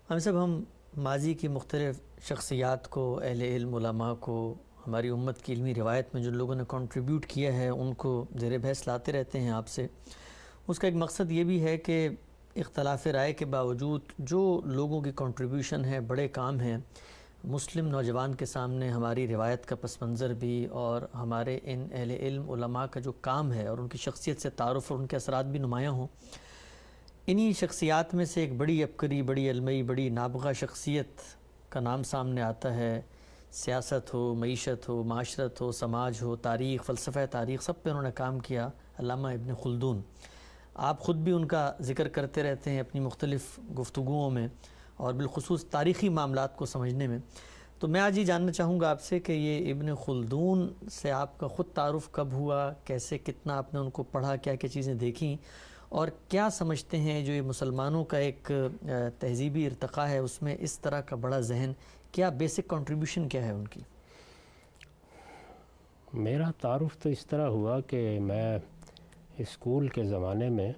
ہم سب ماضی کی مختلف شخصیات کو، اہل علم علماء کو، ہماری امت کی علمی روایت میں جن لوگوں نے کنٹریبیوٹ کیا ہے ان کو زیر بحث لاتے رہتے ہیں آپ سے۔ اس کا ایک مقصد یہ بھی ہے کہ اختلاف رائے کے باوجود جو لوگوں کی کنٹریبیوشن ہے، بڑے کام ہیں، مسلم نوجوان کے سامنے ہماری روایت کا پس منظر بھی اور ہمارے ان اہل علم علماء کا جو کام ہے اور ان کی شخصیت سے تعارف اور ان کے اثرات بھی نمایاں ہوں۔ انہی شخصیات میں سے ایک بڑی عبقری، بڑی علمی، بڑی نابغہ شخصیت کا نام سامنے آتا ہے۔ سیاست ہو، معیشت ہو، معاشرت ہو، سماج ہو، تاریخ، فلسفہ تاریخ، سب پہ انہوں نے کام کیا، علامہ ابن خلدون۔ آپ خود بھی ان کا ذکر کرتے رہتے ہیں اپنی مختلف گفتگوؤں میں اور بالخصوص تاریخی معاملات کو سمجھنے میں۔ تو میں آج یہ جاننا چاہوں گا آپ سے کہ یہ ابن خلدون سے آپ کا خود تعارف کب ہوا، کیسے، کتنا آپ نے ان کو پڑھا، کیا کیا چیزیں دیکھیں، اور کیا سمجھتے ہیں جو یہ مسلمانوں کا ایک تہذیبی ارتقاء ہے اس میں اس طرح کا بڑا ذہن، کیا بیسک کنٹریبیوشن کیا ہے ان کی؟ میرا تعارف تو اس طرح ہوا کہ میں اسکول کے زمانے میں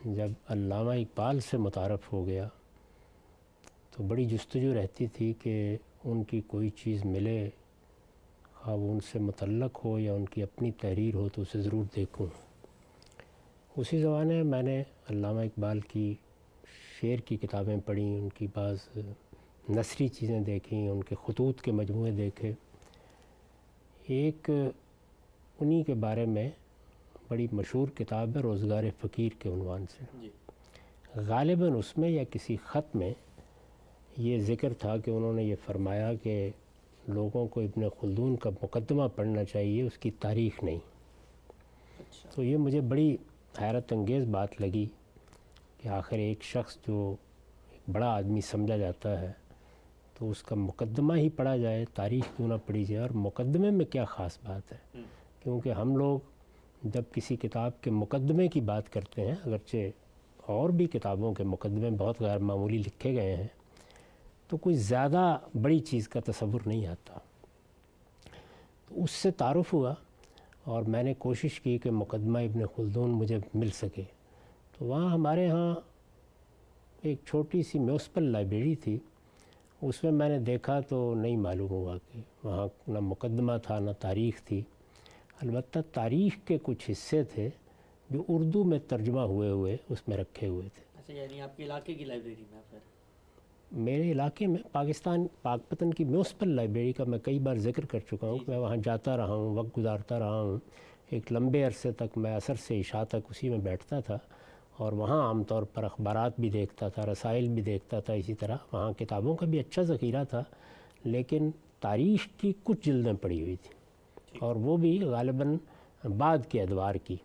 جب علامہ اقبال سے متعارف ہو گیا تو بڑی جستجو رہتی تھی کہ ان کی کوئی چیز ملے، خواہ وہ ان سے متعلق ہو یا ان کی اپنی تحریر ہو، تو اسے ضرور دیکھوں۔ اسی زمانے میں نے علامہ اقبال کی شعر کی کتابیں پڑھیں، ان کی بعض نثری چیزیں دیکھیں، ان کے خطوط کے مجموعے دیکھے۔ ایک انہی کے بارے میں بڑی مشہور کتاب ہے روزگار فقیر کے عنوان سے۔ غالباً اس میں یا کسی خط میں یہ ذکر تھا کہ انہوں نے یہ فرمایا کہ لوگوں کو ابن خلدون کا مقدمہ پڑھنا چاہیے، اس کی تاریخ نہیں۔ تو یہ مجھے بڑی حیرت انگیز بات لگی کہ آخر ایک شخص جو ایک بڑا آدمی سمجھا جاتا ہے تو اس کا مقدمہ ہی پڑھا جائے، تاریخ کیوں نہ پڑھی جائے، اور مقدمے میں کیا خاص بات ہے؟ کیونکہ ہم لوگ جب کسی کتاب کے مقدمے کی بات کرتے ہیں، اگرچہ اور بھی کتابوں کے مقدمے بہت غیر معمولی لکھے گئے ہیں، تو کوئی زیادہ بڑی چیز کا تصور نہیں آتا۔ تو اس سے تعارف ہوا اور میں نے کوشش کی کہ مقدمہ ابن خلدون مجھے مل سکے۔ تو وہاں ہمارے ہاں ایک چھوٹی سی میونسپل لائبریری تھی، اس میں نے دیکھا تو نہیں معلوم ہوا کہ وہاں نہ مقدمہ تھا نہ تاریخ تھی۔ البتہ تاریخ کے کچھ حصے تھے جو اردو میں ترجمہ ہوئے اس میں رکھے ہوئے تھے۔ اچھا، یعنی آپ کے علاقے کی لائبریری میں؟ پھر میرے علاقے میں پاک پتن کی میونسپل لائبریری کا میں کئی بار ذکر کر چکا ہوں کہ میں وہاں جاتا رہا ہوں، وقت گزارتا رہا ہوں۔ ایک لمبے عرصے تک میں عصر سے عشاء تک اسی میں بیٹھتا تھا اور وہاں عام طور پر اخبارات بھی دیکھتا تھا، رسائل بھی دیکھتا تھا، اسی طرح وہاں کتابوں کا بھی اچھا ذخیرہ تھا، لیکن تاریخ کی کچھ جلدیں پڑی ہوئی تھیں اور وہ بھی غالباً بعد کے ادوار کی،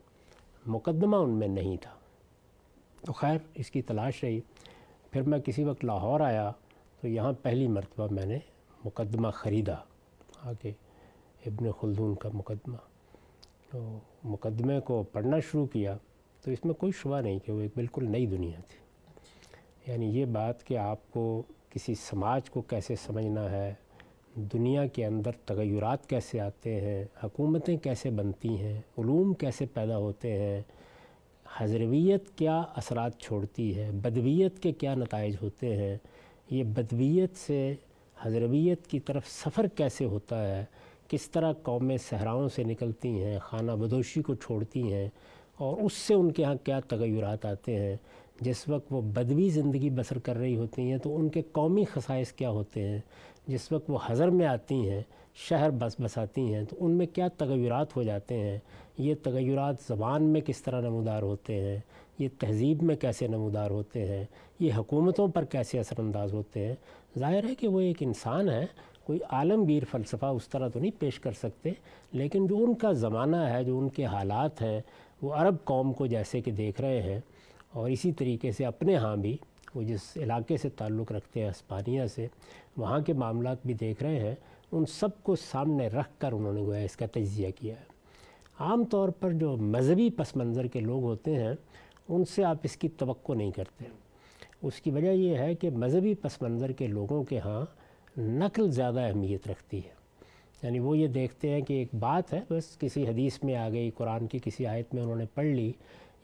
مقدمہ ان میں نہیں تھا۔ تو خیر اس کی تلاش رہی۔ پھر میں کسی وقت لاہور آیا تو یہاں پہلی مرتبہ میں نے مقدمہ خریدا، آگے ابن خلدون کا مقدمہ۔ تو مقدمے کو پڑھنا شروع کیا تو اس میں کوئی شبہ نہیں کہ وہ ایک بالکل نئی دنیا تھی۔ یعنی یہ بات کہ آپ کو کسی سماج کو کیسے سمجھنا ہے، دنیا کے اندر تغیرات کیسے آتے ہیں، حکومتیں کیسے بنتی ہیں، علوم کیسے پیدا ہوتے ہیں، حضرویت کیا اثرات چھوڑتی ہے، بدویت کے کیا نتائج ہوتے ہیں، یہ بدویت سے حضرویت کی طرف سفر کیسے ہوتا ہے، کس طرح قومیں صحراؤں سے نکلتی ہیں، خانہ بدوشی کو چھوڑتی ہیں، اور اس سے ان کے ہاں کیا تغیرات آتے ہیں۔ جس وقت وہ بدوی زندگی بسر کر رہی ہوتی ہیں تو ان کے قومی خصائص کیا ہوتے ہیں، جس وقت وہ حضر میں آتی ہیں، شہر بساتی ہیں، تو ان میں کیا تغیرات ہو جاتے ہیں، یہ تغیرات زبان میں کس طرح نمودار ہوتے ہیں، یہ تہذیب میں کیسے نمودار ہوتے ہیں، یہ حکومتوں پر کیسے اثر انداز ہوتے ہیں۔ ظاہر ہے کہ وہ ایک انسان ہے، کوئی عالمگیر فلسفہ اس طرح تو نہیں پیش کر سکتے، لیکن جو ان کا زمانہ ہے، جو ان کے حالات ہیں، وہ عرب قوم کو جیسے کہ دیکھ رہے ہیں، اور اسی طریقے سے اپنے ہاں بھی وہ جس علاقے سے تعلق رکھتے ہیں ہسپانیہ سے، وہاں کے معاملات بھی دیکھ رہے ہیں، ان سب کو سامنے رکھ کر انہوں نے گویا اس کا تجزیہ کیا ہے۔ عام طور پر جو مذہبی پس منظر کے لوگ ہوتے ہیں ان سے آپ اس کی توقع نہیں کرتے۔ اس کی وجہ یہ ہے کہ مذہبی پس منظر کے لوگوں کے ہاں نقل زیادہ اہمیت رکھتی ہے۔ یعنی وہ یہ دیکھتے ہیں کہ ایک بات ہے، بس کسی حدیث میں آ گئی، قرآن کی کسی آیت میں انہوں نے پڑھ لی،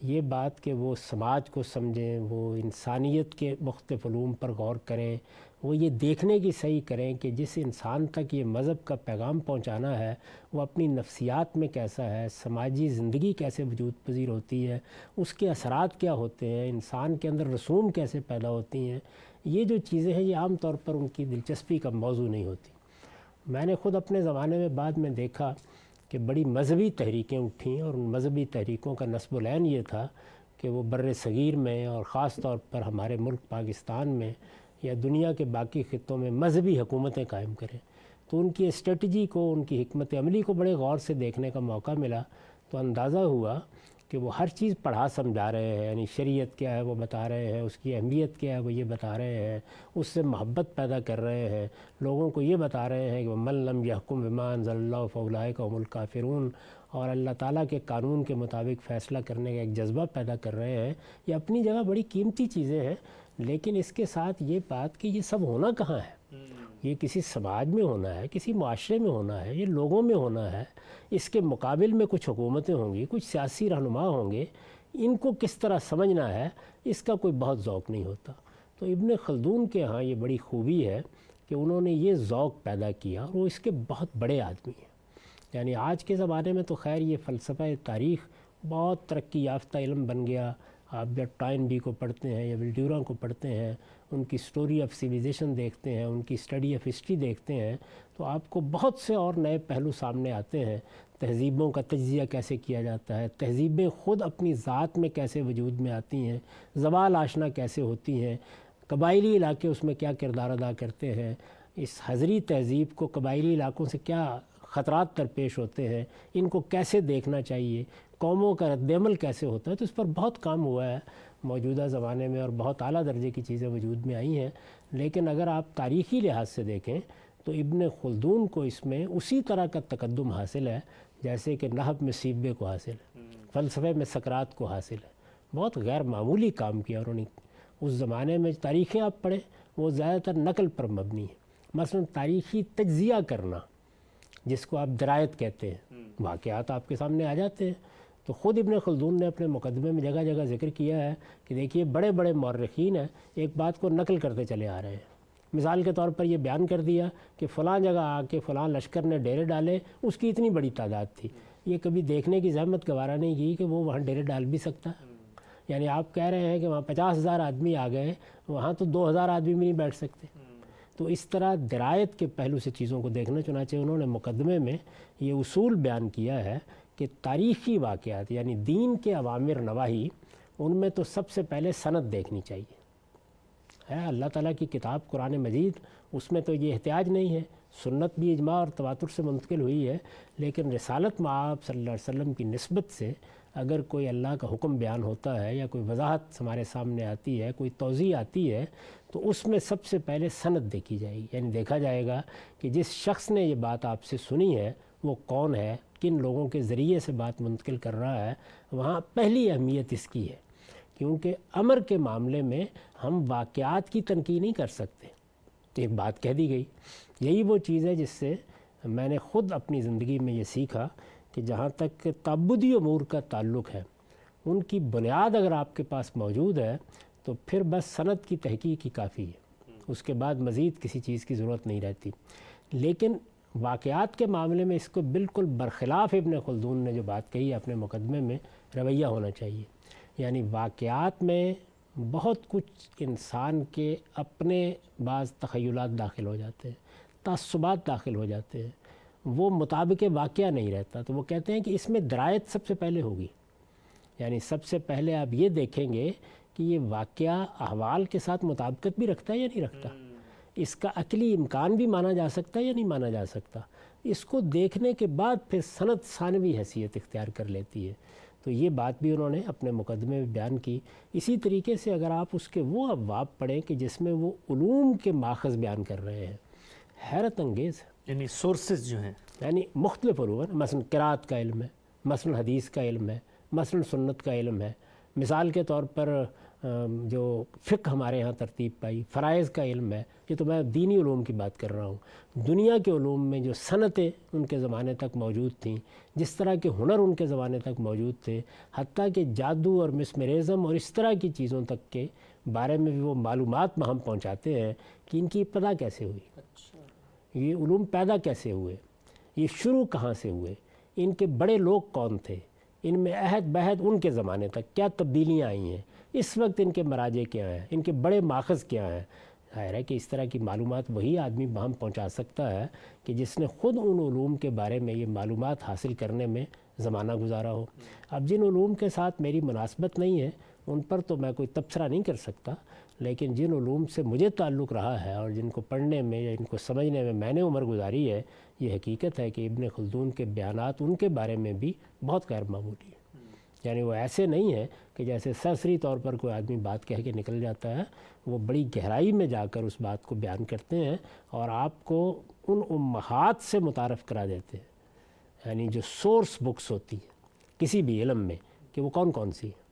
یہ بات کہ وہ سماج کو سمجھیں، وہ انسانیت کے مختلف علوم پر غور کریں، وہ یہ دیکھنے کی صحیح کریں کہ جس انسان تک یہ مذہب کا پیغام پہنچانا ہے وہ اپنی نفسیات میں کیسا ہے، سماجی زندگی کیسے وجود پذیر ہوتی ہے، اس کے اثرات کیا ہوتے ہیں، انسان کے اندر رسوم کیسے پیدا ہوتی ہیں، یہ جو چیزیں ہیں یہ عام طور پر ان کی دلچسپی کا موضوع نہیں ہوتی۔ میں نے خود اپنے زمانے میں بعد میں دیکھا کہ بڑی مذہبی تحریکیں اٹھیں، اور ان مذہبی تحریکوں کا نصب العین یہ تھا کہ وہ بر صغیر میں اور خاص طور پر ہمارے ملک پاکستان میں یا دنیا کے باقی خطوں میں مذہبی حکومتیں قائم کریں۔ تو ان کی اسٹریٹجی کو، ان کی حکمت عملی کو بڑے غور سے دیکھنے کا موقع ملا، تو اندازہ ہوا کہ وہ ہر چیز پڑھا سمجھا رہے ہیں، یعنی شریعت کیا ہے وہ بتا رہے ہیں، اس کی اہمیت کیا ہے وہ یہ بتا رہے ہیں، اس سے محبت پیدا کر رہے ہیں، لوگوں کو یہ بتا رہے ہیں کہ من لم یحکم بما انزل اللہ فاولئک هم الکافرون، اور اللہ تعالیٰ کے قانون کے مطابق فیصلہ کرنے کا ایک جذبہ پیدا کر رہے ہیں۔ یہ اپنی جگہ بڑی قیمتی چیزیں ہیں، لیکن اس کے ساتھ یہ بات کہ یہ سب ہونا کہاں ہے، یہ کسی سماج میں ہونا ہے، کسی معاشرے میں ہونا ہے، یہ لوگوں میں ہونا ہے، اس کے مقابل میں کچھ حکومتیں ہوں گی، کچھ سیاسی رہنما ہوں گے، ان کو کس طرح سمجھنا ہے اس کا کوئی بہت ذوق نہیں ہوتا۔ تو ابن خلدون کے ہاں یہ بڑی خوبی ہے کہ انہوں نے یہ ذوق پیدا کیا، اور وہ اس کے بہت بڑے آدمی ہیں۔ یعنی آج کے زمانے میں تو خیر یہ فلسفہ تاریخ بہت ترقی یافتہ علم بن گیا، آپ جب ٹائن بی کو پڑھتے ہیں یا ولڈیورا کو پڑھتے ہیں، ان کی سٹوری آف سویلائزیشن دیکھتے ہیں، ان کی اسٹڈی آف ہسٹری دیکھتے ہیں، تو آپ کو بہت سے اور نئے پہلو سامنے آتے ہیں۔ تہذیبوں کا تجزیہ کیسے کیا جاتا ہے، تہذیبیں خود اپنی ذات میں کیسے وجود میں آتی ہیں، زوال آشنا کیسے ہوتی ہیں، قبائلی علاقے اس میں کیا کردار ادا کرتے ہیں، اس حضری تہذیب کو قبائلی علاقوں سے کیا خطرات درپیش ہوتے ہیں، ان کو کیسے دیکھنا چاہیے، قوموں کا رد عمل کیسے ہوتا ہے۔ تو اس پر بہت کام ہوا ہے موجودہ زمانے میں، اور بہت اعلیٰ درجے کی چیزیں وجود میں آئی ہیں۔ لیکن اگر آپ تاریخی لحاظ سے دیکھیں تو ابن خلدون کو اس میں اسی طرح کا تقدم حاصل ہے جیسے کہ نحو میں سیبوے کو حاصل ہے، فلسفے میں سقراط کو حاصل ہے۔ بہت غیر معمولی کام کیا انہوں نے۔ اس زمانے میں تاریخیں آپ پڑھیں وہ زیادہ تر نقل پر مبنی ہے، مثلا تاریخی تجزیہ کرنا جس کو آپ درایت کہتے ہیں، واقعات آپ کے سامنے آ جاتے ہیں۔ تو خود ابن خلدون نے اپنے مقدمے میں جگہ جگہ ذکر کیا ہے کہ دیکھیے بڑے بڑے مورخین ہیں، ایک بات کو نقل کرتے چلے آ رہے ہیں۔ مثال کے طور پر یہ بیان کر دیا کہ فلاں جگہ آ کے فلاں لشکر نے ڈیرے ڈالے، اس کی اتنی بڑی تعداد تھی۔ یہ کبھی دیکھنے کی زحمت گوارا نہیں کی کہ وہ وہاں ڈیرے ڈال بھی سکتا ہے۔ یعنی آپ کہہ رہے ہیں کہ وہاں 50,000 آدمی آ گئے، وہاں تو 2,000 آدمی بھی نہیں بیٹھ سکتے۔ تو اس طرح درایت کے پہلو سے چیزوں کو دیکھنا، چنانچہ انہوں نے مقدمے میں یہ اصول بیان کیا ہے کہ تاریخی واقعات یعنی دین کے اوامر نواہی، ان میں تو سب سے پہلے سند دیکھنی چاہیے۔ ہے اللہ تعالیٰ کی کتاب قرآن مجید، اس میں تو یہ احتیاج نہیں ہے، سنت بھی اجماع اور تواتر سے منتقل ہوئی ہے، لیکن رسالت مآب صلی اللہ علیہ وسلم کی نسبت سے اگر کوئی اللہ کا حکم بیان ہوتا ہے یا کوئی وضاحت ہمارے سامنے آتی ہے، کوئی توضیح آتی ہے، تو اس میں سب سے پہلے سند دیکھی جائے گی۔ یعنی دیکھا جائے گا کہ جس شخص نے یہ بات آپ سے سنی ہے وہ کون ہے، کن لوگوں کے ذریعے سے بات منتقل کر رہا ہے۔ وہاں پہلی اہمیت اس کی ہے، کیونکہ امر کے معاملے میں ہم واقعات کی تنقید نہیں کر سکتے، ایک بات کہہ دی گئی۔ یہی وہ چیز ہے جس سے میں نے خود اپنی زندگی میں یہ سیکھا کہ جہاں تک تعبدی امور کا تعلق ہے، ان کی بنیاد اگر آپ کے پاس موجود ہے تو پھر بس سند کی تحقیق ہی کافی ہے، اس کے بعد مزید کسی چیز کی ضرورت نہیں رہتی۔ لیکن واقعات کے معاملے میں اس کو بالکل برخلاف ابن خلدون نے جو بات کہی ہے اپنے مقدمے میں، رویہ ہونا چاہیے۔ یعنی واقعات میں بہت کچھ انسان کے اپنے بعض تخیلات داخل ہو جاتے ہیں، تعصبات داخل ہو جاتے ہیں، وہ مطابق واقعہ نہیں رہتا۔ تو وہ کہتے ہیں کہ اس میں درایت سب سے پہلے ہوگی، یعنی سب سے پہلے آپ یہ دیکھیں گے کہ یہ واقعہ احوال کے ساتھ مطابقت بھی رکھتا ہے یا نہیں رکھتا، اس کا عقلی امکان بھی مانا جا سکتا ہے یا نہیں مانا جا سکتا۔ اس کو دیکھنے کے بعد پھر سند ثانوی حیثیت اختیار کر لیتی ہے۔ تو یہ بات بھی انہوں نے اپنے مقدمے میں بیان کی۔ اسی طریقے سے اگر آپ اس کے وہ ابواب پڑھیں کہ جس میں وہ علوم کے ماخذ بیان کر رہے ہیں، حیرت انگیز ہے۔ یعنی سورسز جو ہیں، یعنی مختلف علوم ہیں، مثلا قرات کا علم ہے، مثلا حدیث کا علم ہے، مثلا سنت کا علم ہے۔ مثال کے طور پر جو فقہ ہمارے ہاں ترتیب پائی، فرائض کا علم ہے، یہ تو میں دینی علوم کی بات کر رہا ہوں۔ دنیا کے علوم میں جو صنعتیں ان کے زمانے تک موجود تھیں، جس طرح کے ہنر ان کے زمانے تک موجود تھے، حتیٰ کہ جادو اور مسمرزم اور اس طرح کی چیزوں تک کے بارے میں بھی وہ معلومات ہم پہنچاتے ہیں کہ ان کی ابتدا کیسے ہوئی، یہ علوم پیدا کیسے ہوئے، یہ شروع کہاں سے ہوئے، ان کے بڑے لوگ کون تھے، ان میں عہد بہد ان کے زمانے تک کیا تبدیلیاں آئی ہیں، اس وقت ان کے مراجع کیا ہیں، ان کے بڑے ماخذ کیا ہیں۔ ظاہر ہے کہ اس طرح کی معلومات وہی آدمی ہم پہنچا سکتا ہے کہ جس نے خود ان علوم کے بارے میں یہ معلومات حاصل کرنے میں زمانہ گزارا ہو۔ اب جن علوم کے ساتھ میری مناسبت نہیں ہے ان پر تو میں کوئی تبصرہ نہیں کر سکتا، لیکن جن علوم سے مجھے تعلق رہا ہے اور جن کو پڑھنے میں یا ان کو سمجھنے میں نے عمر گزاری ہے، یہ حقیقت ہے کہ ابن خلدون کے بیانات ان کے بارے میں بھی بہت غیر معمولی ہیں۔ یعنی وہ ایسے نہیں ہیں کہ جیسے سرسری طور پر کوئی آدمی بات کہہ کے نکل جاتا ہے، وہ بڑی گہرائی میں جا کر اس بات کو بیان کرتے ہیں اور آپ کو ان امہات سے متعارف کرا دیتے ہیں، یعنی جو سورس بکس ہوتی ہیں کسی بھی علم میں، کہ وہ کون کون سی ہیں۔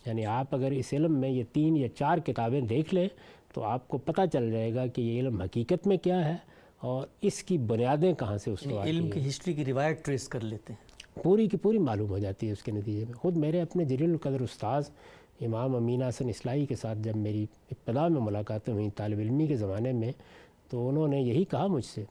یعنی آپ اگر اس علم میں یہ 3 یا 4 کتابیں دیکھ لیں تو آپ کو پتہ چل جائے گا کہ یہ علم حقیقت میں کیا ہے اور اس کی بنیادیں کہاں سے استوار کی ہیں۔ علم کی ہسٹری کی روایت ٹریس کر لیتے ہیں، پوری کی پوری معلوم ہو جاتی ہے اس کے نتیجے میں۔ خود میرے اپنے جلیل القدر استاذ امام امین حسن اصلاحی کے ساتھ جب میری ابتدا میں ملاقاتیں ہوئیں طالب علمی کے زمانے میں، تو انہوں نے یہی کہا مجھ سے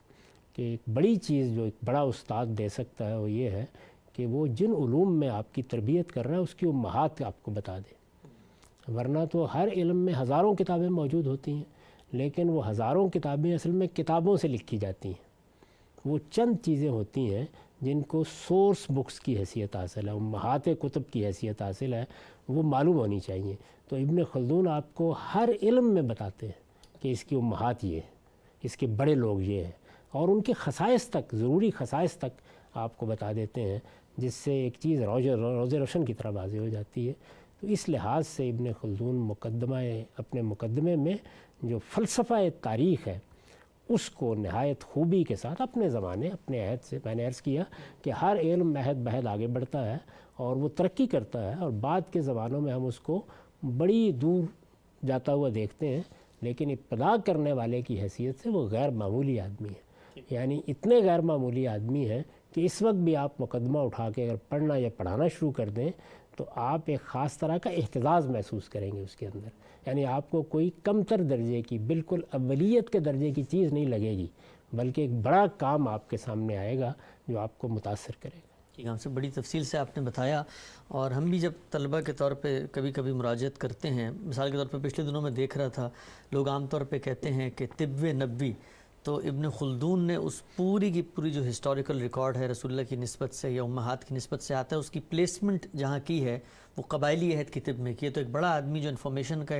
کہ ایک بڑی چیز جو ایک بڑا استاد دے سکتا ہے وہ یہ ہے کہ وہ جن علوم میں آپ کی تربیت کر رہا ہے اس کی امہات آپ کو بتا دے، ورنہ تو ہر علم میں ہزاروں کتابیں موجود ہوتی ہیں، لیکن وہ ہزاروں کتابیں اصل میں کتابوں سے لکھی جاتی ہیں۔ وہ چند چیزیں ہوتی ہیں جن کو سورس بکس کی حیثیت حاصل ہے، امہات کتب کی حیثیت حاصل ہے، وہ معلوم ہونی چاہیے۔ تو ابن خلدون آپ کو ہر علم میں بتاتے ہیں کہ اس کی امہات یہ ہے، اس کے بڑے لوگ یہ ہیں، اور ان کے خصائص تک، ضروری خصائص تک آپ کو بتا دیتے ہیں، جس سے ایک چیز روز روشن کی طرح واضح ہو جاتی ہے۔ تو اس لحاظ سے ابن خلدون اپنے مقدمے میں جو فلسفہ تاریخ ہے اس کو نہایت خوبی کے ساتھ اپنے زمانے، اپنے عہد سے، میں نے عرض کیا کہ ہر علم عہد بہد آگے بڑھتا ہے اور وہ ترقی کرتا ہے، اور بعد کے زمانوں میں ہم اس کو بڑی دور جاتا ہوا دیکھتے ہیں، لیکن ابتدا کرنے والے کی حیثیت سے وہ غیر معمولی آدمی ہے۔ یعنی اتنے غیر معمولی آدمی ہیں کہ اس وقت بھی آپ مقدمہ اٹھا کے اگر پڑھنا یا پڑھانا شروع کر دیں تو آپ ایک خاص طرح کا اہتزاز محسوس کریں گے اس کے اندر۔ یعنی آپ کو کوئی کم تر درجے کی، بالکل اولیت کے درجے کی چیز نہیں لگے گی، بلکہ ایک بڑا کام آپ کے سامنے آئے گا جو آپ کو متاثر کرے گا۔ ٹھیک، ہم سے بڑی تفصیل سے آپ نے بتایا، اور ہم بھی جب طلبہ کے طور پہ کبھی کبھی مراجعت کرتے ہیں، مثال کے طور پہ پچھلے دنوں میں دیکھ رہا تھا لوگ عام طور پہ کہتے ہیں کہ طب نبوی، تو ابن خلدون نے اس پوری کی پوری جو ہسٹوریکل ریکارڈ ہے رسول اللہ کی نسبت سے یا امہات کی نسبت سے آتا ہے، اس کی پلیسمنٹ جہاں کی ہے وہ قبائلی عہد کی طب میں کی ہے۔ تو ایک بڑا آدمی جو انفارمیشن کا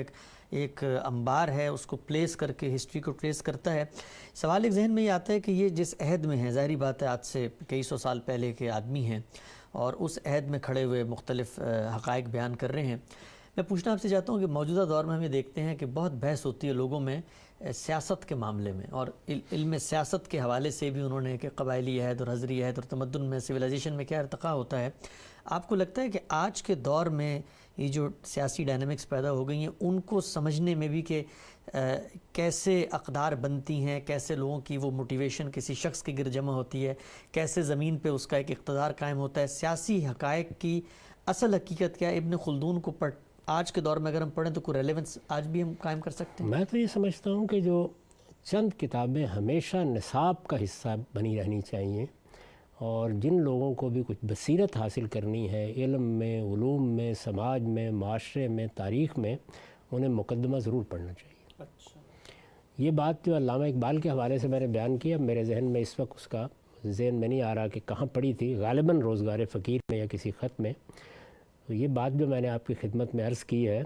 ایک انبار ہے اس کو پلیس کر کے ہسٹری کو ٹریس کرتا ہے۔ سوال ایک ذہن میں یہ آتا ہے کہ یہ جس عہد میں ہے، ظاہری بات ہے آج سے کئی سو سال پہلے کے آدمی ہیں اور اس عہد میں کھڑے ہوئے مختلف حقائق بیان کر رہے ہیں۔ میں پوچھنا آپ سے چاہتا ہوں کہ موجودہ دور میں ہم یہ دیکھتے ہیں کہ بہت بحث ہوتی ہے لوگوں میں سیاست کے معاملے میں، اور علم سیاست کے حوالے سے بھی انہوں نے کہ قبائلی عہد اور حضری عہد اور تمدن میں، سویلائزیشن میں کیا ارتقاء ہوتا ہے۔ آپ کو لگتا ہے کہ آج کے دور میں یہ جو سیاسی ڈائنامکس پیدا ہو گئی ہیں ان کو سمجھنے میں بھی کہ کیسے اقدار بنتی ہیں، کیسے لوگوں کی وہ موٹیویشن کسی شخص کے گرد جمع ہوتی ہے، کیسے زمین پہ اس کا ایک اقتدار قائم ہوتا ہے، سیاسی حقائق کی اصل حقیقت کیا ہے، ابن خلدون کو آج کے دور میں اگر ہم پڑھیں تو کوئی ریلیونس آج بھی ہم قائم کر سکتے ہیں؟ میں تو یہ سمجھتا ہوں کہ جو چند کتابیں ہمیشہ نصاب کا حصہ بنی رہنی چاہیے، اور جن لوگوں کو بھی کچھ بصیرت حاصل کرنی ہے علم میں، علوم میں، سماج میں، معاشرے میں، تاریخ میں، انہیں مقدمہ ضرور پڑھنا چاہیے۔ اچھا، یہ بات جو علامہ اقبال کے حوالے سے میں نے بیان کیا، میرے ذہن میں اس وقت اس کا ذہن میں نہیں آ رہا کہ کہاں پڑھی تھی، غالباً روزگار فقیر میں یا کسی خط میں۔ تو یہ بات جو میں نے آپ کی خدمت میں عرض کی ہے،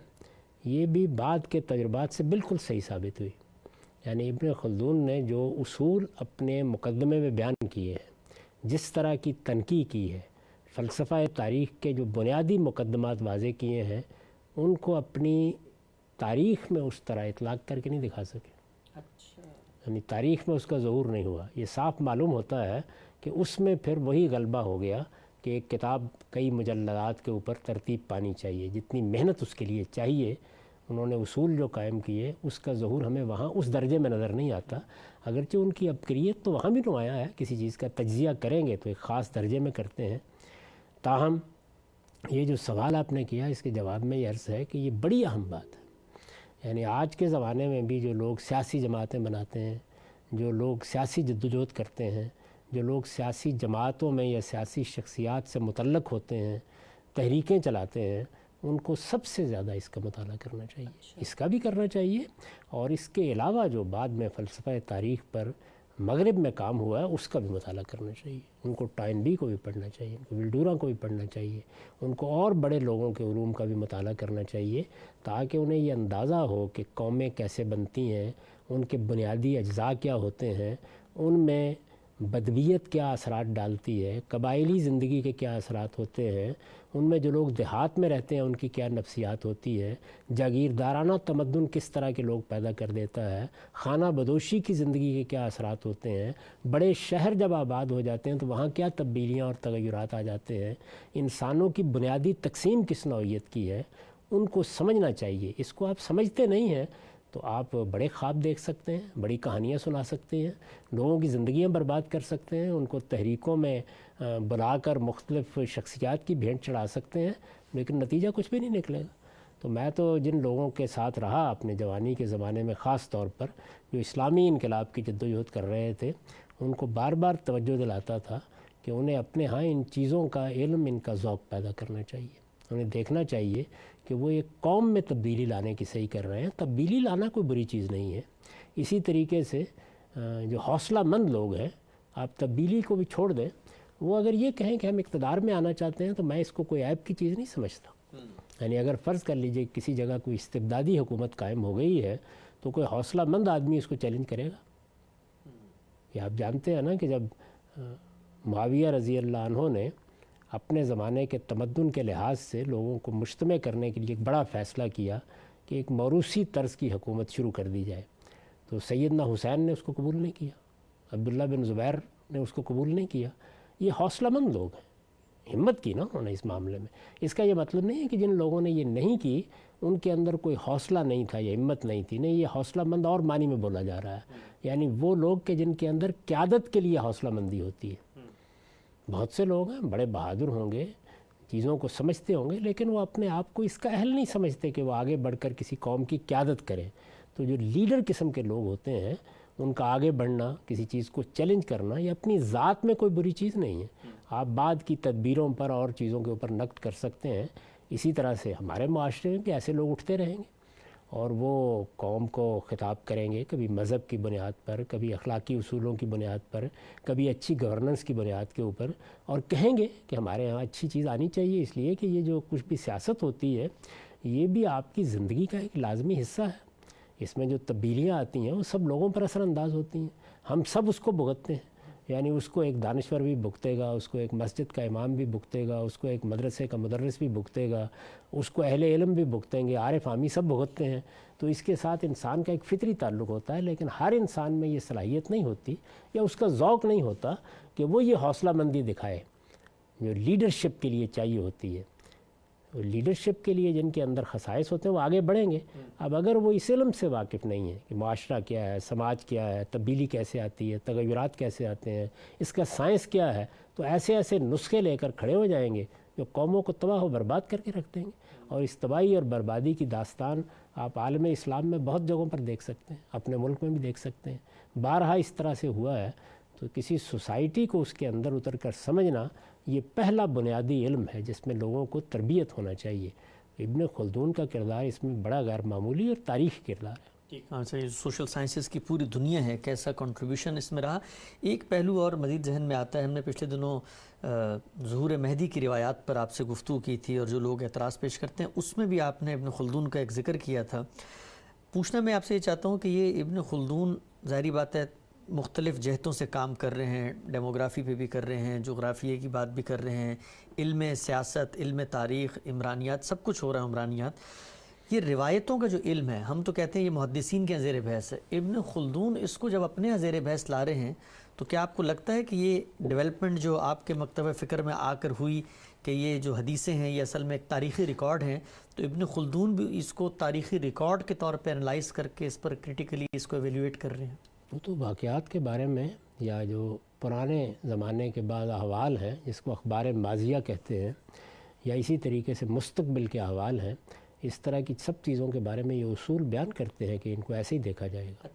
یہ بھی بعد کے تجربات سے بالکل صحیح ثابت ہوئی۔ یعنی ابن خلدون نے جو اصول اپنے مقدمے میں بیان کیے ہیں، جس طرح کی تنقیح کی ہے، فلسفہ تاریخ کے جو بنیادی مقدمات واضح کیے ہیں، ان کو اپنی تاریخ میں اس طرح اطلاق کر کے نہیں دکھا سکے۔ اچھا، یعنی تاریخ میں اس کا ظہور نہیں ہوا۔ یہ صاف معلوم ہوتا ہے کہ اس میں پھر وہی غلبہ ہو گیا کہ ایک کتاب کئی مجلدات کے اوپر ترتیب پانی چاہیے، جتنی محنت اس کے لیے چاہیے انہوں نے اصول جو قائم کیے اس کا ظہور ہمیں وہاں اس درجے میں نظر نہیں آتا، اگرچہ ان کی عبقریت تو وہاں بھی نمایاں ہے، کسی چیز کا تجزیہ کریں گے تو ایک خاص درجے میں کرتے ہیں۔ تاہم یہ جو سوال آپ نے کیا اس کے جواب میں یہ عرض ہے کہ یہ بڑی اہم بات ہے، یعنی آج کے زمانے میں بھی جو لوگ سیاسی جماعتیں بناتے ہیں، جو لوگ سیاسی جدوجہد کرتے ہیں، جو لوگ سیاسی جماعتوں میں یا سیاسی شخصیات سے متعلق ہوتے ہیں، تحریکیں چلاتے ہیں، ان کو سب سے زیادہ اس کا مطالعہ کرنا چاہیے، اس کا بھی کرنا چاہیے، اور اس کے علاوہ جو بعد میں فلسفہ تاریخ پر مغرب میں کام ہوا ہے اس کا بھی مطالعہ کرنا چاہیے۔ ان کو ٹائنبی کو بھی پڑھنا چاہیے، ان کو ولڈورا کو بھی پڑھنا چاہیے، ان کو اور بڑے لوگوں کے علوم کا بھی مطالعہ کرنا چاہیے، تاکہ انہیں یہ اندازہ ہو کہ قومیں کیسے بنتی ہیں، ان کے بنیادی اجزاء کیا ہوتے ہیں، ان میں بدویت کیا اثرات ڈالتی ہے، قبائلی زندگی کے کیا اثرات ہوتے ہیں، ان میں جو لوگ دیہات میں رہتے ہیں ان کی کیا نفسیات ہوتی ہے، جاگیردارانہ تمدن کس طرح کے لوگ پیدا کر دیتا ہے، خانہ بدوشی کی زندگی کے کیا اثرات ہوتے ہیں، بڑے شہر جب آباد ہو جاتے ہیں تو وہاں کیا تبدیلیاں اور تغیرات آ جاتے ہیں، انسانوں کی بنیادی تقسیم کس نوعیت کی ہے، ان کو سمجھنا چاہیے۔ اس کو آپ سمجھتے نہیں ہیں تو آپ بڑے خواب دیکھ سکتے ہیں، بڑی کہانیاں سنا سکتے ہیں، لوگوں کی زندگیاں برباد کر سکتے ہیں، ان کو تحریکوں میں بلا کر مختلف شخصیات کی بھینٹ چڑھا سکتے ہیں، لیکن نتیجہ کچھ بھی نہیں نکلے گا۔ تو میں تو جن لوگوں کے ساتھ رہا اپنے جوانی کے زمانے میں، خاص طور پر جو اسلامی انقلاب کی جدوجہد کر رہے تھے، ان کو بار بار توجہ دلاتا تھا کہ انہیں اپنے ہاں ان چیزوں کا علم، ان کا ذوق پیدا کرنا چاہیے، انہیں دیکھنا چاہیے کہ وہ ایک قوم میں تبدیلی لانے کی صحیح کر رہے ہیں۔ تبدیلی لانا کوئی بری چیز نہیں ہے۔ اسی طریقے سے جو حوصلہ مند لوگ ہیں، آپ تبدیلی کو بھی چھوڑ دیں، وہ اگر یہ کہیں کہ ہم اقتدار میں آنا چاہتے ہیں تو میں اس کو کوئی عیب کی چیز نہیں سمجھتا۔ یعنی اگر فرض کر لیجئے کسی جگہ کوئی استبدادی حکومت قائم ہو گئی ہے تو کوئی حوصلہ مند آدمی اس کو چیلنج کرے گا۔ یہ آپ جانتے ہیں نا کہ جب معاویہ رضی اللہ عنہ نے اپنے زمانے کے تمدن کے لحاظ سے لوگوں کو مجتمع کرنے کے لیے ایک بڑا فیصلہ کیا کہ ایک موروثی طرز کی حکومت شروع کر دی جائے، تو سیدنا حسین نے اس کو قبول نہیں کیا، عبداللہ بن زبیر نے اس کو قبول نہیں کیا۔ یہ حوصلہ مند لوگ ہیں، ہمت کی نا انہوں نے اس معاملے میں۔ اس کا یہ مطلب نہیں ہے کہ جن لوگوں نے یہ نہیں کی ان کے اندر کوئی حوصلہ نہیں تھا یا ہمت نہیں تھی، نہیں، یہ حوصلہ مند اور معنی میں بولا جا رہا ہے، یعنی وہ لوگ کہ جن کے اندر قیادت کے لیے حوصلہ مندی ہوتی ہے۔ بہت سے لوگ ہیں بڑے بہادر ہوں گے، چیزوں کو سمجھتے ہوں گے، لیکن وہ اپنے آپ کو اس کا اہل نہیں سمجھتے کہ وہ آگے بڑھ کر کسی قوم کی قیادت کریں۔ تو جو لیڈر قسم کے لوگ ہوتے ہیں ان کا آگے بڑھنا، کسی چیز کو چیلنج کرنا، یہ اپنی ذات میں کوئی بری چیز نہیں ہے۔ آپ بعد کی تدبیروں پر اور چیزوں کے اوپر نقد کر سکتے ہیں۔ اسی طرح سے ہمارے معاشرے میں بھی ایسے لوگ اٹھتے رہیں گے اور وہ قوم کو خطاب کریں گے، کبھی مذہب کی بنیاد پر، کبھی اخلاقی اصولوں کی بنیاد پر، کبھی اچھی گورننس کی بنیاد کے اوپر، اور کہیں گے کہ ہمارے ہاں اچھی چیز آنی چاہیے، اس لیے کہ یہ جو کچھ بھی سیاست ہوتی ہے یہ بھی آپ کی زندگی کا ایک لازمی حصہ ہے۔ اس میں جو تبدیلیاں آتی ہیں وہ سب لوگوں پر اثر انداز ہوتی ہیں، ہم سب اس کو بھگتتے ہیں، یعنی اس کو ایک دانشور بھی بھگتے گا، اس کو ایک مسجد کا امام بھی بھگتے گا، اس کو ایک مدرسے کا مدرس بھی بھگتے گا، اس کو اہل علم بھی بھگتیں گے، عارف عامی سب بھگتتے ہیں۔ تو اس کے ساتھ انسان کا ایک فطری تعلق ہوتا ہے، لیکن ہر انسان میں یہ صلاحیت نہیں ہوتی یا اس کا ذوق نہیں ہوتا کہ وہ یہ حوصلہ مندی دکھائے جو لیڈرشپ کے لیے چاہیے ہوتی ہے۔ لیڈرشپ کے لیے جن کے اندر خصائص ہوتے ہیں وہ آگے بڑھیں گے۔ اب اگر وہ اس علم سے واقف نہیں ہے کہ معاشرہ کیا ہے، سماج کیا ہے، تبدیلی کیسے آتی ہے، تغیرات کیسے آتے ہیں، اس کا سائنس کیا ہے، تو ایسے ایسے نسخے لے کر کھڑے ہو جائیں گے جو قوموں کو تباہ و برباد کر کے رکھ دیں گے۔ اور اس تباہی اور بربادی کی داستان آپ عالم اسلام میں بہت جگہوں پر دیکھ سکتے ہیں، اپنے ملک میں بھی دیکھ سکتے ہیں، بارہا اس طرح سے ہوا ہے۔ تو کسی سوسائٹی کو اس کے اندر اتر کر سمجھنا یہ پہلا بنیادی علم ہے جس میں لوگوں کو تربیت ہونا چاہیے۔ ابن خلدون کا کردار اس میں بڑا غیر معمولی اور تاریخی کردار ہے۔ ہاں سر، سوشل سائنسز کی پوری دنیا ہے، کیسا کنٹریبیوشن اس میں رہا۔ ایک پہلو اور مزید ذہن میں آتا ہے، ہم نے پچھلے دنوں ظہور مہدی کی روایات پر آپ سے گفتگو کی تھی اور جو لوگ اعتراض پیش کرتے ہیں اس میں بھی آپ نے ابن خلدون کا ایک ذکر کیا تھا۔ پوچھنا میں آپ سے یہ چاہتا ہوں کہ یہ ابن خلدون ظاہری بات ہے مختلف جہتوں سے کام کر رہے ہیں، ڈیموگرافی پہ بھی کر رہے ہیں، جغرافیے کی بات بھی کر رہے ہیں، علم سیاست، علم تاریخ، عمرانیات، سب کچھ ہو رہا ہے عمرانیات۔ یہ روایتوں کا جو علم ہے، ہم تو کہتے ہیں یہ محدثین کے زیر بحث ہے، ابن خلدون اس کو جب اپنے زیر بحث لا رہے ہیں تو کیا آپ کو لگتا ہے کہ یہ ڈیولپمنٹ جو آپ کے مکتبہ فکر میں آ کر ہوئی کہ یہ جو حدیثیں ہیں یہ اصل میں ایک تاریخی ریکارڈ ہیں، تو ابن خلدون بھی اس کو تاریخی ریکارڈ کے طور پہ انالائز کر کے اس پر کرٹیکلی اس کو ایویلیویٹ کر رہے ہیں؟ وہ تو واقعات کے بارے میں یا جو پرانے زمانے کے بعض احوال ہیں جس کو اخبار ماضیہ کہتے ہیں، یا اسی طریقے سے مستقبل کے احوال ہیں، اس طرح کی سب چیزوں کے بارے میں یہ اصول بیان کرتے ہیں کہ ان کو ایسے ہی دیکھا جائے گا۔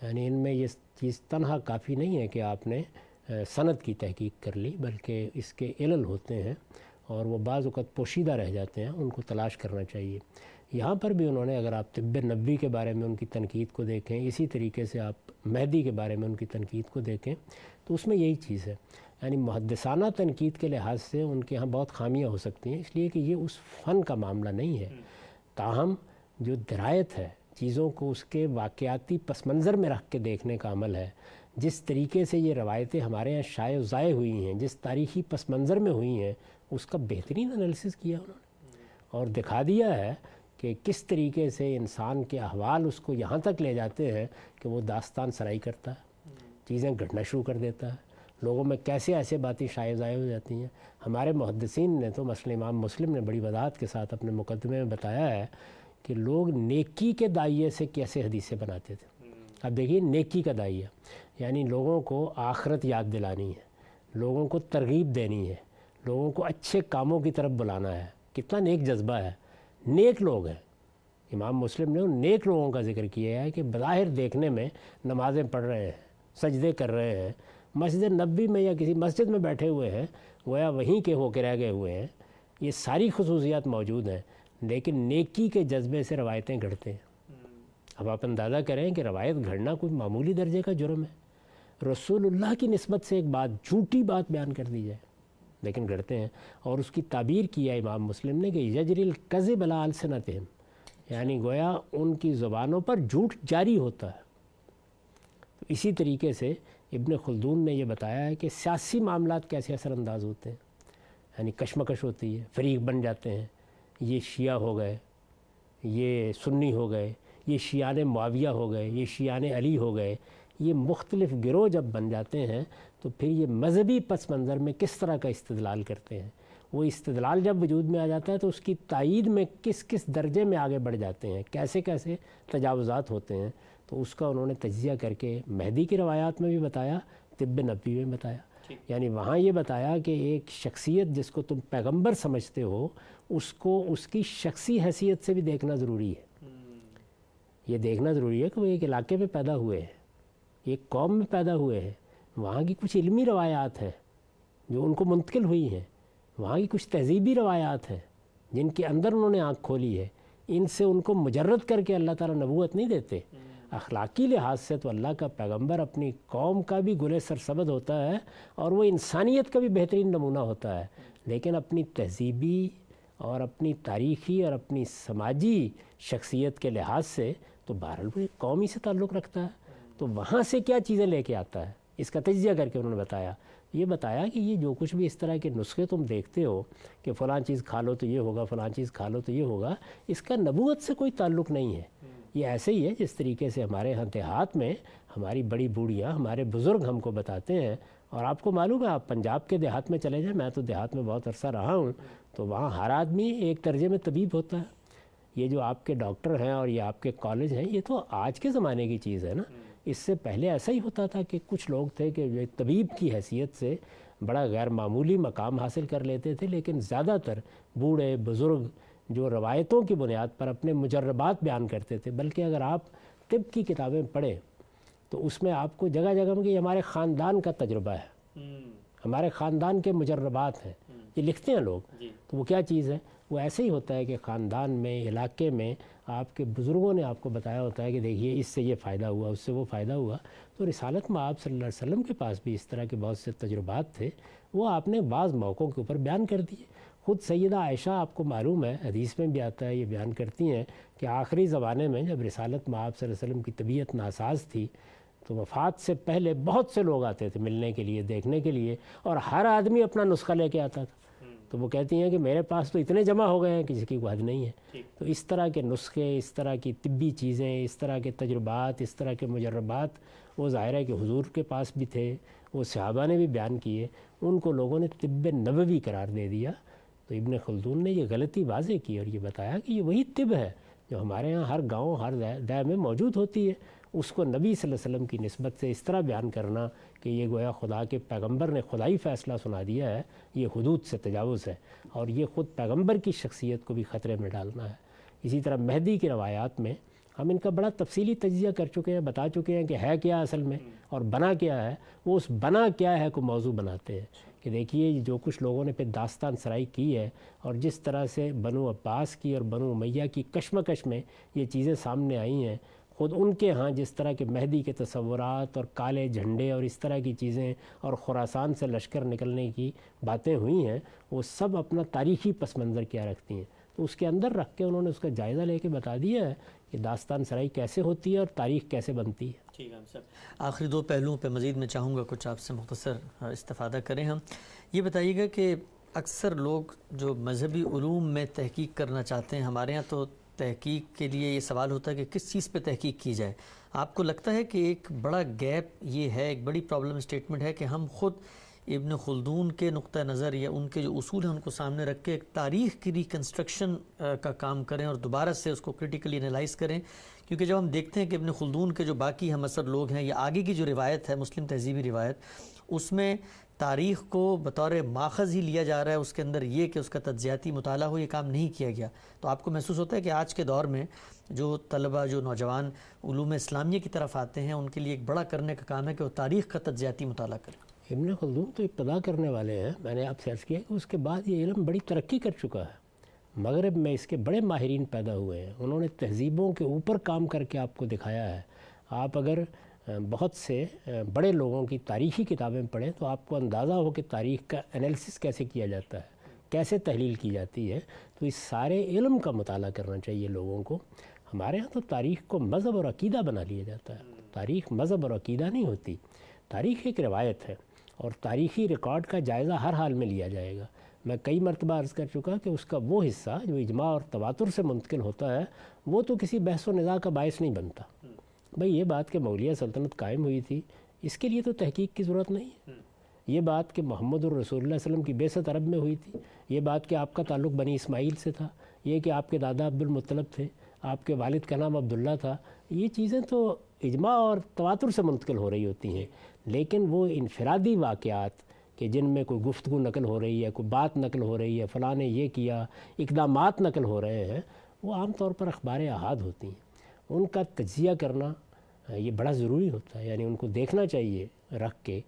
یعنی ان میں یہ چیز تنہا کافی نہیں ہے کہ آپ نے سند کی تحقیق کر لی، بلکہ اس کے علل ہوتے ہیں اور وہ بعض اوقات پوشیدہ رہ جاتے ہیں، ان کو تلاش کرنا چاہیے۔ یہاں پر بھی انہوں نے، اگر آپ طب نبوی کے بارے میں ان کی تنقید کو دیکھیں، اسی طریقے سے آپ مہدی کے بارے میں ان کی تنقید کو دیکھیں، تو اس میں یہی چیز ہے۔ یعنی محدثانہ تنقید کے لحاظ سے ان کے ہاں بہت خامیاں ہو سکتی ہیں، اس لیے کہ یہ اس فن کا معاملہ نہیں ہے، تاہم جو درایت ہے چیزوں کو اس کے واقعاتی پس منظر میں رکھ کے دیکھنے کا عمل ہے، جس طریقے سے یہ روایتیں ہمارے یہاں شائع و ضائع ہوئی ہیں، جس تاریخی پس منظر میں ہوئی ہیں، اس کا بہترین انالیسس کیا انہوں نے اور دکھا دیا ہے کہ کس طریقے سے انسان کے احوال اس کو یہاں تک لے جاتے ہیں کہ وہ داستان سرائی کرتا ہے، چیزیں گھٹنا شروع کر دیتا ہے، لوگوں میں کیسے ایسے باتیں شائع ضائع ہو جاتی ہیں۔ ہمارے محدثین نے تو، مثلا امام مسلم نے بڑی وضاحت کے ساتھ اپنے مقدمے میں بتایا ہے کہ لوگ نیکی کے دائیے سے کیسے حدیثیں بناتے تھے۔ اب دیکھیے، نیکی کا دائیہ یعنی لوگوں کو آخرت یاد دلانی ہے، لوگوں کو ترغیب دینی ہے، لوگوں کو اچھے کاموں کی طرف بلانا ہے۔ کتنا نیک جذبہ ہے، نیک لوگ ہیں۔ امام مسلم نے ان نیک لوگوں کا ذکر کیا ہے کہ بظاہر دیکھنے میں نمازیں پڑھ رہے ہیں، سجدے کر رہے ہیں، مسجد نبوی میں یا کسی مسجد میں بیٹھے ہوئے ہیں، گویا وہیں کے ہو کے رہ گئے ہوئے ہیں، یہ ساری خصوصیات موجود ہیں، لیکن نیکی کے جذبے سے روایتیں گھڑتے ہیں۔ اب آپ اندازہ کریں کہ روایت گھڑنا کوئی معمولی درجے کا جرم ہے، رسول اللہ کی نسبت سے ایک بات، جھوٹی بات بیان کر دی جائے، لیکن گھڑتے ہیں۔ اور اس کی تعبیر کیا امام مسلم نے کہ یجری الکذب علی السنتہم، یعنی گویا ان کی زبانوں پر جھوٹ جاری ہوتا ہے۔ تو اسی طریقے سے ابن خلدون نے یہ بتایا ہے کہ سیاسی معاملات کیسے اثر انداز ہوتے ہیں، یعنی کشمکش ہوتی ہے، فریق بن جاتے ہیں، یہ شیعہ ہو گئے، یہ سنی ہو گئے، یہ شیعان معاویہ ہو گئے، یہ شیعان علی ہو گئے، یہ مختلف گروہ جب بن جاتے ہیں تو پھر یہ مذہبی پس منظر میں کس طرح کا استدلال کرتے ہیں، وہ استدلال جب وجود میں آ جاتا ہے تو اس کی تائید میں کس کس درجے میں آگے بڑھ جاتے ہیں، کیسے کیسے تجاوزات ہوتے ہیں، تو اس کا انہوں نے تجزیہ کر کے مہدی کی روایات میں بھی بتایا، طب نبوی میں بتایا۔ یعنی وہاں یہ بتایا کہ ایک شخصیت جس کو تم پیغمبر سمجھتے ہو، اس کو اس کی شخصی حیثیت سے بھی دیکھنا ضروری ہے۔ یہ دیکھنا ضروری ہے کہ وہ ایک علاقے میں پیدا ہوئے ہیں، ایک قوم میں پیدا ہوئے ہیں، وہاں کی کچھ علمی روایات ہیں جو ان کو منتقل ہوئی ہیں، وہاں کی کچھ تہذیبی روایات ہیں جن کے اندر انہوں نے آنکھ کھولی ہے، ان سے ان کو مجرد کر کے اللہ تعالیٰ نبوت نہیں دیتے۔ اخلاقی لحاظ سے تو اللہ کا پیغمبر اپنی قوم کا بھی گلے سرسبد ہوتا ہے اور وہ انسانیت کا بھی بہترین نمونہ ہوتا ہے، لیکن اپنی تہذیبی اور اپنی تاریخی اور اپنی سماجی شخصیت کے لحاظ سے تو بہرحال وہ ایک قوم ہی سے تعلق رکھتا ہے، تو وہاں سے کیا چیزیں لے کے آتا ہے، اس کا تجزیہ کر کے انہوں نے بتایا۔ یہ بتایا کہ یہ جو کچھ بھی اس طرح کے نسخے تم دیکھتے ہو کہ فلاں چیز کھا لو تو یہ ہوگا، فلاں چیز کھا لو تو یہ ہوگا، اس کا نبوت سے کوئی تعلق نہیں ہے۔ یہ ایسے ہی ہے جس طریقے سے ہمارے ہاں دیہات میں ہماری بڑی بوڑھیاں، ہمارے بزرگ ہم کو بتاتے ہیں، اور آپ کو معلوم ہے، آپ پنجاب کے دیہات میں چلے جائیں، میں تو دیہات میں بہت عرصہ رہا ہوں، تو وہاں ہر آدمی ایک درجے میں طبیب ہوتا ہے۔ یہ جو آپ کے ڈاکٹر ہیں اور یہ آپ کے کالج ہیں، یہ تو آج کے زمانے کی چیز ہے نا۔ اس سے پہلے ایسا ہی ہوتا تھا کہ کچھ لوگ تھے کہ جو طبیب کی حیثیت سے بڑا غیر معمولی مقام حاصل کر لیتے تھے، لیکن زیادہ تر بوڑھے بزرگ جو روایتوں کی بنیاد پر اپنے مجربات بیان کرتے تھے، بلکہ اگر آپ طب کی کتابیں پڑھیں تو اس میں آپ کو جگہ جگہ میں کہ یہ ہمارے خاندان کا تجربہ ہے، ہمارے خاندان کے مجربات ہیں، یہ لکھتے ہیں لوگ۔ تو وہ کیا چیز ہے؟ وہ ایسے ہی ہوتا ہے کہ خاندان میں، علاقے میں آپ کے بزرگوں نے آپ کو بتایا ہوتا ہے کہ دیکھیے اس سے یہ فائدہ ہوا، اس سے وہ فائدہ ہوا۔ تو رسالت میں آپ صلی اللہ علیہ وسلم کے پاس بھی اس طرح کے بہت سے تجربات تھے، وہ آپ نے بعض موقعوں کے اوپر بیان کر دیے۔ خود سیدہ عائشہ، آپ کو معلوم ہے، حدیث میں بھی آتا ہے، یہ بیان کرتی ہیں کہ آخری زمانے میں جب رسالت میں آپ صلی اللہ علیہ وسلم کی طبیعت ناساز تھی تو وفات سے پہلے بہت سے لوگ آتے تھے ملنے کے لیے، دیکھنے کے لیے، اور ہر آدمی اپنا نسخہ لے کے آتا تھا۔ تو وہ کہتی ہیں کہ میرے پاس تو اتنے جمع ہو گئے ہیں کہ جس کی کوئی حد نہیں ہے۔ تو اس طرح کے نسخے، اس طرح کی طبی چیزیں، اس طرح کے تجربات، اس طرح کے مجربات وہ ظاہر ہے کہ حضور کے پاس بھی تھے، وہ صحابہ نے بھی بیان کیے، ان کو لوگوں نے طب نبوی قرار دے دیا۔ تو ابن خلدون نے یہ غلطی واضح کی اور یہ بتایا کہ یہ وہی طب ہے جو ہمارے ہاں ہر گاؤں ہر دہ میں موجود ہوتی ہے۔ اس کو نبی صلی اللہ علیہ وسلم کی نسبت سے اس طرح بیان کرنا کہ یہ گویا خدا کے پیغمبر نے خدائی فیصلہ سنا دیا ہے، یہ حدود سے تجاوز ہے، اور یہ خود پیغمبر کی شخصیت کو بھی خطرے میں ڈالنا ہے۔ اسی طرح مہدی کی روایات میں ہم ان کا بڑا تفصیلی تجزیہ کر چکے ہیں، بتا چکے ہیں کہ ہے کیا اصل میں اور بنا کیا ہے۔ وہ اس بنا کیا ہے کو موضوع بناتے ہیں کہ دیکھیے جو کچھ لوگوں نے پھر داستان سرائی کی ہے اور جس طرح سے بنو عباس کی اور بنو امیہ کی کشمکش میں یہ چیزیں سامنے آئی ہیں، خود ان کے ہاں جس طرح کے مہدی کے تصورات اور کالے جھنڈے اور اس طرح کی چیزیں اور خراسان سے لشکر نکلنے کی باتیں ہوئی ہیں، وہ سب اپنا تاریخی پس منظر کیا رکھتی ہیں۔ تو اس کے اندر رکھ کے انہوں نے اس کا جائزہ لے کے بتا دیا ہے کہ داستان سرائی کیسے ہوتی ہے اور تاریخ کیسے بنتی ہے۔ ٹھیک ہے سر، آخری دو پہلوؤں پہ مزید میں چاہوں گا کچھ آپ سے مختصر استفادہ کریں ہم۔ یہ بتائیے گا کہ اکثر لوگ جو مذہبی علوم میں تحقیق کرنا چاہتے ہیں، ہمارے ہاں تو تحقیق کے لیے یہ سوال ہوتا ہے کہ کس چیز پہ تحقیق کی جائے۔ آپ کو لگتا ہے کہ ایک بڑا گیپ یہ ہے، ایک بڑی پرابلم اسٹیٹمنٹ ہے کہ ہم خود ابن خلدون کے نقطہ نظر یا ان کے جو اصول ہیں ان کو سامنے رکھ کے ایک تاریخ کی ریکنسٹرکشن کا کام کریں اور دوبارہ سے اس کو کریٹیکلی انالائز کریں؟ کیونکہ جب ہم دیکھتے ہیں کہ ابن خلدون کے جو باقی ہم اثر لوگ ہیں یا آگے کی جو روایت ہے مسلم تہذیبی روایت، اس میں تاریخ کو بطور ماخذ ہی لیا جا رہا ہے، اس کے اندر یہ کہ اس کا تجزیاتی مطالعہ ہو، یہ کام نہیں کیا گیا۔ تو آپ کو محسوس ہوتا ہے کہ آج کے دور میں جو طلبہ، جو نوجوان علوم اسلامیہ کی طرف آتے ہیں، ان کے لیے ایک بڑا کرنے کا کام ہے کہ وہ تاریخ کا تجزیاتی مطالعہ کریں؟ ابن خلدون تو ابتدا کرنے والے ہیں، میں نے آپ سے عرض کیا کہ اس کے بعد یہ علم بڑی ترقی کر چکا ہے۔ مغرب میں اس کے بڑے ماہرین پیدا ہوئے ہیں، انہوں نے تہذیبوں کے اوپر کام کر کے آپ کو دکھایا ہے۔ آپ اگر بہت سے بڑے لوگوں کی تاریخی کتابیں پڑھیں تو آپ کو اندازہ ہو کہ تاریخ کا انالیسس کیسے کیا جاتا ہے، کیسے تحلیل کی جاتی ہے۔ تو اس سارے علم کا مطالعہ کرنا چاہیے لوگوں کو۔ ہمارے ہاں تو تاریخ کو مذہب اور عقیدہ بنا لیا جاتا ہے۔ تاریخ مذہب اور عقیدہ نہیں ہوتی، تاریخ ایک روایت ہے اور تاریخی ریکارڈ کا جائزہ ہر حال میں لیا جائے گا۔ میں کئی مرتبہ عرض کر چکا کہ اس کا وہ حصہ جو اجماع اور تواتر سے منتقل ہوتا ہے وہ تو کسی بحث و نزاع کا باعث نہیں بنتا۔ بھئی یہ بات کہ مغلیہ سلطنت قائم ہوئی تھی، اس کے لیے تو تحقیق کی ضرورت نہیں ہے۔ یہ بات کہ محمد الرسول اللہ صلی اللہ علیہ وسلم کی بعثت عرب میں ہوئی تھی، یہ بات کہ آپ کا تعلق بنی اسماعیل سے تھا، یہ کہ آپ کے دادا عبد المطلب تھے، آپ کے والد کا نام عبداللہ تھا، یہ چیزیں تو اجماع اور تواتر سے منتقل ہو رہی ہوتی ہیں۔ لیکن وہ انفرادی واقعات کہ جن میں کوئی گفتگو نقل ہو رہی ہے، کوئی بات نقل ہو رہی ہے، فلاں نے یہ کیا، اقدامات نقل ہو رہے ہیں، وہ عام طور پر اخبار احاد ہوتی ہیں۔ ان کا تجزیہ کرنا یہ بڑا ضروری ہوتا ہے، یعنی ان کو دیکھنا چاہیے رکھ کے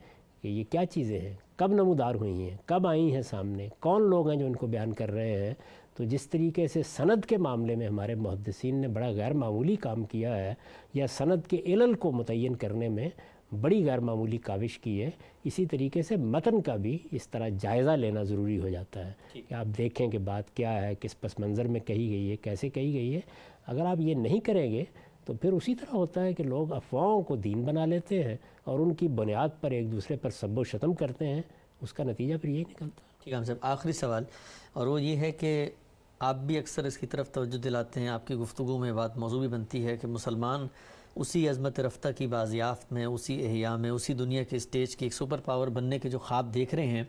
کہ یہ کیا چیزیں ہیں، کب نمودار ہوئی ہیں، کب آئی ہیں سامنے، کون لوگ ہیں جو ان کو بیان کر رہے ہیں۔ تو جس طریقے سے سند کے معاملے میں ہمارے محدثین نے بڑا غیر معمولی کام کیا ہے، یا سند کے علل کو متعین کرنے میں بڑی غیر معمولی کاوش کی ہے، اسی طریقے سے متن کا بھی اس طرح جائزہ لینا ضروری ہو جاتا ہے کہ آپ دیکھیں کہ بات کیا ہے، کس پس منظر میں کہی گئی ہے، کیسے کہی گئی ہے۔ اگر آپ یہ نہیں کریں گے تو پھر اسی طرح ہوتا ہے کہ لوگ افواہوں کو دین بنا لیتے ہیں اور ان کی بنیاد پر ایک دوسرے پر سب و شتم کرتے ہیں، اس کا نتیجہ پھر یہی نکلتا ہے۔ ٹھیک ہے صاحب، آخری سوال، اور وہ یہ ہے کہ آپ بھی اکثر اس کی طرف توجہ دلاتے ہیں، آپ کی گفتگو میں بات موضوع بھی بنتی ہے کہ مسلمان اسی عظمت رفتہ کی بازیافت میں، اسی احیاء میں، اسی دنیا کے اسٹیج کی ایک سپر پاور بننے کے جو خواب دیکھ رہے ہیں،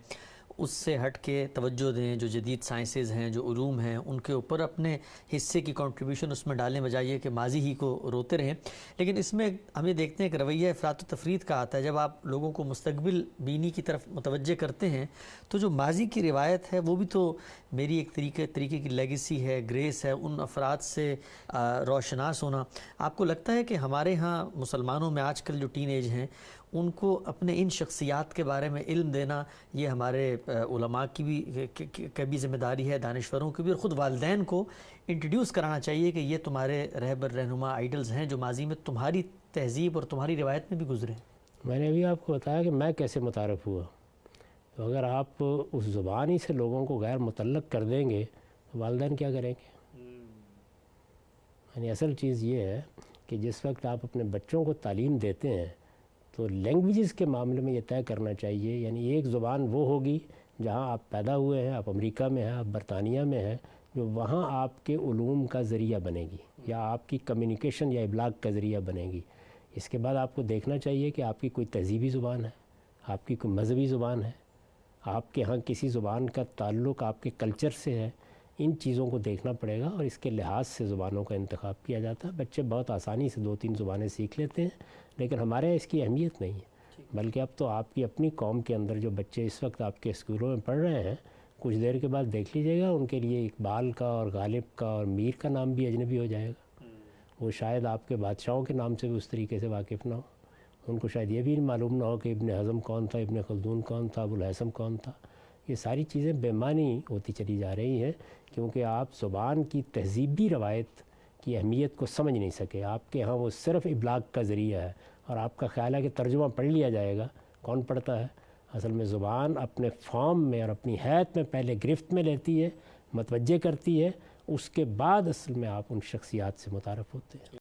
اس سے ہٹ کے توجہ دیں، جو جدید سائنسز ہیں، جو علوم ہیں، ان کے اوپر اپنے حصے کی کنٹریبیوشن اس میں ڈالیں، بجائے کہ ماضی ہی کو روتے رہیں۔ لیکن اس میں ہم یہ دیکھتے ہیں کہ رویہ افراط و تفریط کا آتا ہے۔ جب آپ لوگوں کو مستقبل بینی کی طرف متوجہ کرتے ہیں تو جو ماضی کی روایت ہے وہ بھی تو میری ایک طریقے کی لیگیسی ہے، گریس ہے، ان افراد سے روشناس ہونا۔ آپ کو لگتا ہے کہ ہمارے ہاں مسلمانوں میں آج کل جو ٹین ایج ہیں ان کو اپنے ان شخصیات کے بارے میں علم دینا، یہ ہمارے علماء کی بھی ذمہ داری ہے، دانشوروں کی بھی، اور خود والدین کو انٹروڈیوس کرانا چاہیے کہ یہ تمہارے رہبر رہنما آئیڈلز ہیں جو ماضی میں تمہاری تہذیب اور تمہاری روایت میں بھی گزرے ہیں؟ میں نے ابھی آپ کو بتایا کہ میں کیسے متعارف ہوا، تو اگر آپ اس زبان ہی سے لوگوں کو غیر متعلق کر دیں گے تو والدین کیا کریں گے؟ یعنی اصل چیز یہ ہے کہ جس وقت آپ اپنے بچوں کو تعلیم دیتے ہیں تو لینگویجز کے معاملے میں یہ طے کرنا چاہیے، یعنی ایک زبان وہ ہوگی جہاں آپ پیدا ہوئے ہیں، آپ امریکہ میں ہیں، آپ برطانیہ میں ہیں، جو وہاں آپ کے علوم کا ذریعہ بنے گی یا آپ کی کمیونیکیشن یا ابلاغ کا ذریعہ بنے گی۔ اس کے بعد آپ کو دیکھنا چاہیے کہ آپ کی کوئی تہذیبی زبان ہے، آپ کی کوئی مذہبی زبان ہے، آپ کے ہاں کسی زبان کا تعلق آپ کے کلچر سے ہے. ان چیزوں کو دیکھنا پڑے گا اور اس کے لحاظ سے زبانوں کا انتخاب کیا جاتا ہے. بچے بہت آسانی سے 2-3 زبانیں سیکھ لیتے ہیں، لیکن ہمارے یہاں اس کی اہمیت نہیں ہے. بلکہ اب تو آپ کی اپنی قوم کے اندر جو بچے اس وقت آپ کے اسکولوں میں پڑھ رہے ہیں، کچھ دیر کے بعد دیکھ لیجیے گا ان کے لیے اقبال کا اور غالب کا اور میر کا نام بھی اجنبی ہو جائے گا. وہ شاید آپ کے بادشاہوں کے نام سے بھی اس طریقے سے واقف نہ ہو. ان کو شاید یہ بھی معلوم نہ ہو کہ ابن حزم کون تھا، ابن خلدون کون تھا، ابوالہیثم کون تھا. یہ ساری چیزیں بے معنی ہوتی چلی جا رہی ہیں کیونکہ آپ زبان کی تہذیبی روایت کی اہمیت کو سمجھ نہیں سکے. آپ کے ہاں وہ صرف ابلاغ کا ذریعہ ہے اور آپ کا خیال ہے کہ ترجمہ پڑھ لیا جائے گا. کون پڑھتا ہے؟ اصل میں زبان اپنے فارم میں اور اپنی حیت میں پہلے گرفت میں لیتی ہے، متوجہ کرتی ہے، اس کے بعد اصل میں آپ ان شخصیات سے متعارف ہوتے ہیں.